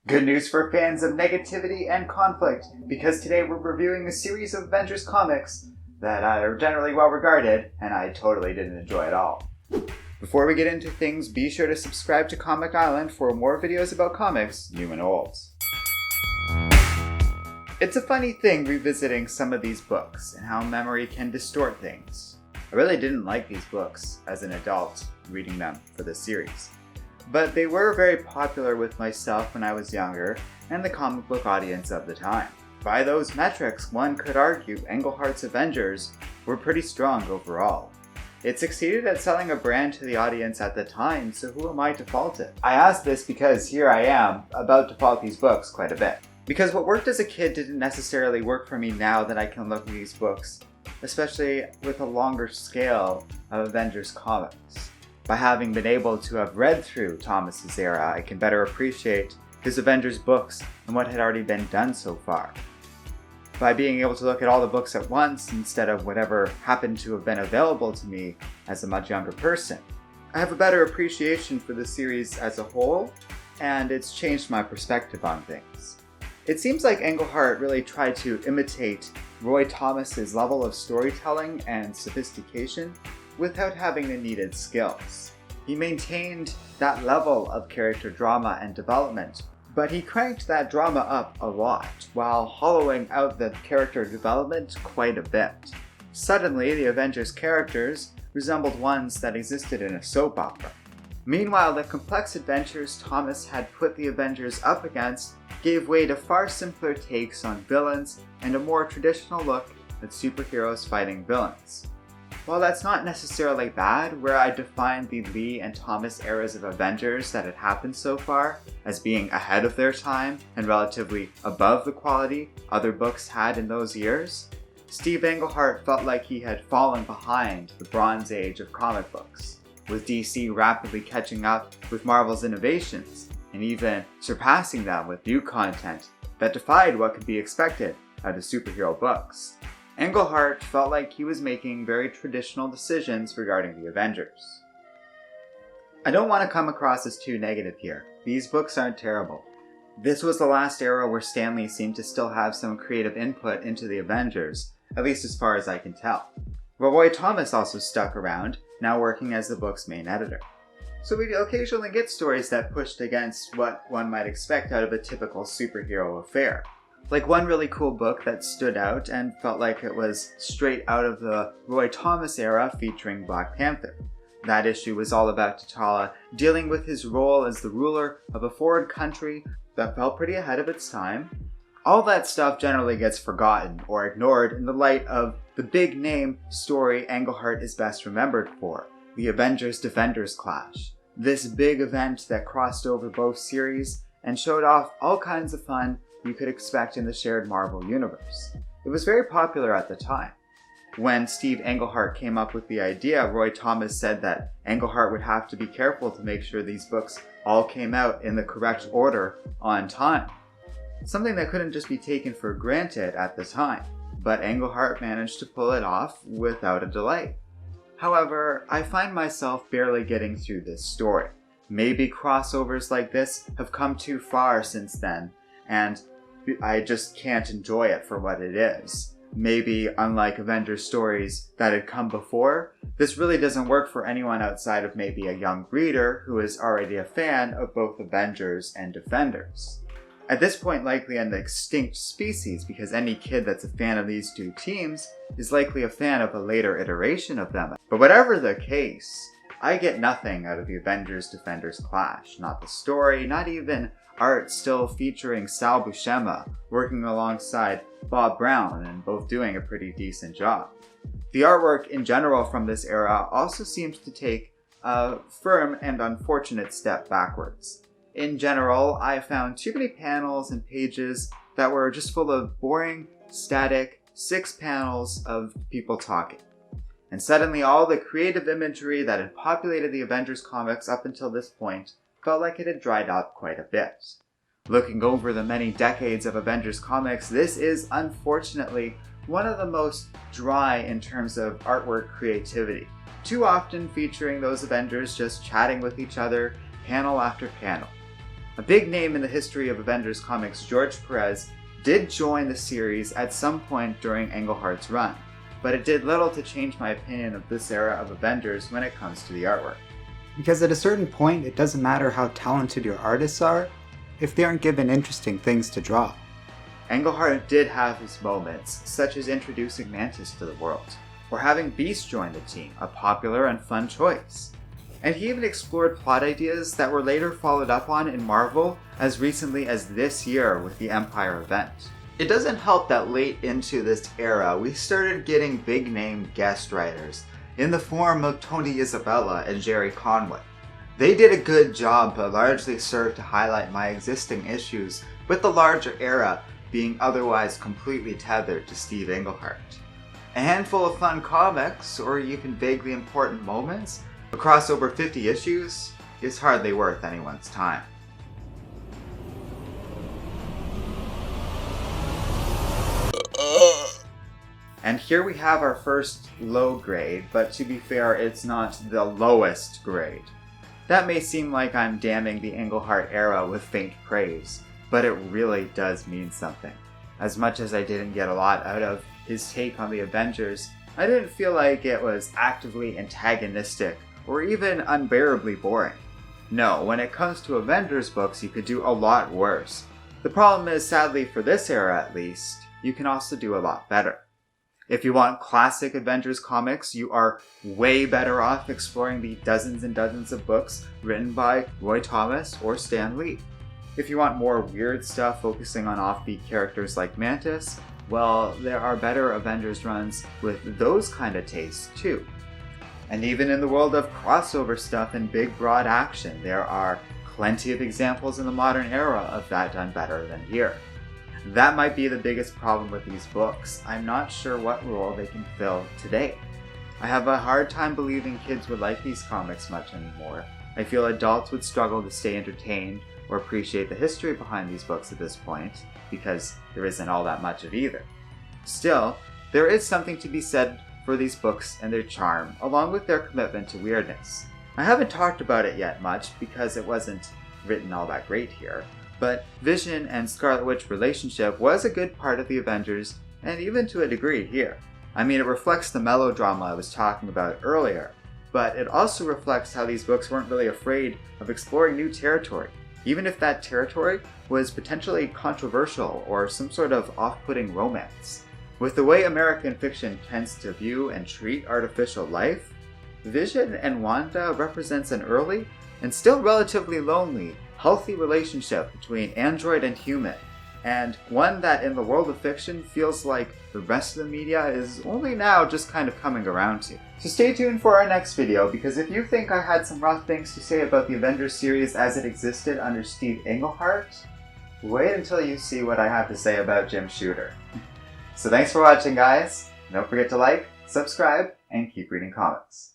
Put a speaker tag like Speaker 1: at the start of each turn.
Speaker 1: Good news for fans of negativity and conflict, because today we're reviewing a series of Avengers comics that are generally well regarded, and I totally didn't enjoy at all. Before we get into things, be sure to subscribe to Comic Island for more videos about comics, new and old. It's a funny thing revisiting some of these books and how memory can distort things. I really didn't like these books as an adult reading them for this series. But they were very popular with myself when I was younger and the comic book audience of the time. By those metrics, one could argue Englehart's Avengers were pretty strong overall. It succeeded at selling a brand to the audience at the time, so who am I to fault it? I ask this because here I am, about to fault these books quite a bit. Because what worked as a kid didn't necessarily work for me now that I can look at these books, especially with a longer scale of Avengers comics. By having been able to have read through Thomas's era, I can better appreciate his Avengers books and what had already been done so far. By being able to look at all the books at once instead of whatever happened to have been available to me as a much younger person, I have a better appreciation for the series as a whole, and it's changed my perspective on things. It seems like Englehart really tried to imitate Roy Thomas's level of storytelling and sophistication without having the needed skills. He maintained that level of character drama and development, but he cranked that drama up a lot while hollowing out the character development quite a bit. Suddenly, the Avengers characters resembled ones that existed in a soap opera. Meanwhile, the complex adventures Thomas had put the Avengers up against gave way to far simpler takes on villains and a more traditional look at superheroes fighting villains. While that's not necessarily bad, where I define the Lee and Thomas eras of Avengers that had happened so far as being ahead of their time and relatively above the quality other books had in those years, Steve Englehart felt like he had fallen behind the Bronze Age of comic books, with DC rapidly catching up with Marvel's innovations and even surpassing them with new content that defied what could be expected out of superhero books. Englehart felt like he was making very traditional decisions regarding the Avengers. I don't want to come across as too negative here. These books aren't terrible. This was the last era where Stan Lee seemed to still have some creative input into the Avengers, at least as far as I can tell. But Roy Thomas also stuck around, now working as the book's main editor. So we occasionally get stories that pushed against what one might expect out of a typical superhero affair. Like one really cool book that stood out and felt like it was straight out of the Roy Thomas era featuring Black Panther. That issue was all about T'Challa dealing with his role as the ruler of a foreign country that felt pretty ahead of its time. All that stuff generally gets forgotten or ignored in the light of the big name story Englehart is best remembered for, the Avengers-Defenders Clash. This big event that crossed over both series and showed off all kinds of fun you could expect in the shared Marvel universe. It was very popular at the time. When Steve Englehart came up with the idea, Roy Thomas said that Englehart would have to be careful to make sure these books all came out in the correct order on time. Something that couldn't just be taken for granted at the time, but Englehart managed to pull it off without a delay. However, I find myself barely getting through this story. Maybe crossovers like this have come too far since then, and I just can't enjoy it for what it is. Maybe, unlike Avengers stories that had come before, this really doesn't work for anyone outside of maybe a young reader who is already a fan of both Avengers and Defenders. At this point, likely an extinct species, because any kid that's a fan of these two teams is likely a fan of a later iteration of them. But whatever the case, I get nothing out of the Avengers-Defenders Clash. Not the story, not even art still featuring Sal Buscema working alongside Bob Brown and both doing a pretty decent job. The artwork in general from this era also seems to take a firm and unfortunate step backwards. In general, I found too many panels and pages that were just full of boring, static, 6 panels of people talking. And suddenly all the creative imagery that had populated the Avengers comics up until this point felt like it had dried up quite a bit. Looking over the many decades of Avengers comics, this is unfortunately one of the most dry in terms of artwork creativity, too often featuring those Avengers just chatting with each other, panel after panel. A big name in the history of Avengers comics, George Pérez, did join the series at some point during Englehart's run, but it did little to change my opinion of this era of Avengers when it comes to the artwork.
Speaker 2: Because at a certain point, it doesn't matter how talented your artists are if they aren't given interesting things to draw.
Speaker 1: Englehart did have his moments, such as introducing Mantis to the world, or having Beast join the team, a popular and fun choice. And he even explored plot ideas that were later followed up on in Marvel as recently as this year with the Empire event. It doesn't help that late into this era, we started getting big-name guest writers in the form of Tony Isabella and Jerry Conway. They did a good job, but largely served to highlight my existing issues with the larger era being otherwise completely tethered to Steve Englehart. A handful of fun comics, or even vaguely important moments, across over 50 issues, is hardly worth anyone's time. And here we have our first low grade, but to be fair, it's not the lowest grade. That may seem like I'm damning the Englehart era with faint praise, but it really does mean something. As much as I didn't get a lot out of his take on the Avengers, I didn't feel like it was actively antagonistic or even unbearably boring. No, when it comes to Avengers books, you could do a lot worse. The problem is, sadly for this era at least, you can also do a lot better. If you want classic Avengers comics, you are way better off exploring the dozens and dozens of books written by Roy Thomas or Stan Lee. If you want more weird stuff focusing on offbeat characters like Mantis, well, there are better Avengers runs with those kind of tastes too. And even in the world of crossover stuff and big broad action, there are plenty of examples in the modern era of that done better than here. That might be the biggest problem with these books. I'm not sure what role they can fill today. I have a hard time believing kids would like these comics much anymore. I feel adults would struggle to stay entertained or appreciate the history behind these books at this point, because there isn't all that much of either. Still, there is something to be said for these books and their charm, along with their commitment to weirdness. I haven't talked about it yet much because it wasn't written all that great here, but Vision and Scarlet Witch relationship was a good part of the Avengers, and even to a degree here. I mean, it reflects the melodrama I was talking about earlier, but it also reflects how these books weren't really afraid of exploring new territory, even if that territory was potentially controversial or some sort of off-putting romance. With the way American fiction tends to view and treat artificial life, Vision and Wanda represents an early, and still relatively lonely, healthy relationship between android and human, and one that in the world of fiction feels like the rest of the media is only now just kind of coming around to. So stay tuned for our next video, because if you think I had some rough things to say about the Avengers series as it existed under Steve Englehart, wait until you see what I have to say about Jim Shooter. So thanks for watching, guys. Don't forget to like, subscribe, and keep reading comics.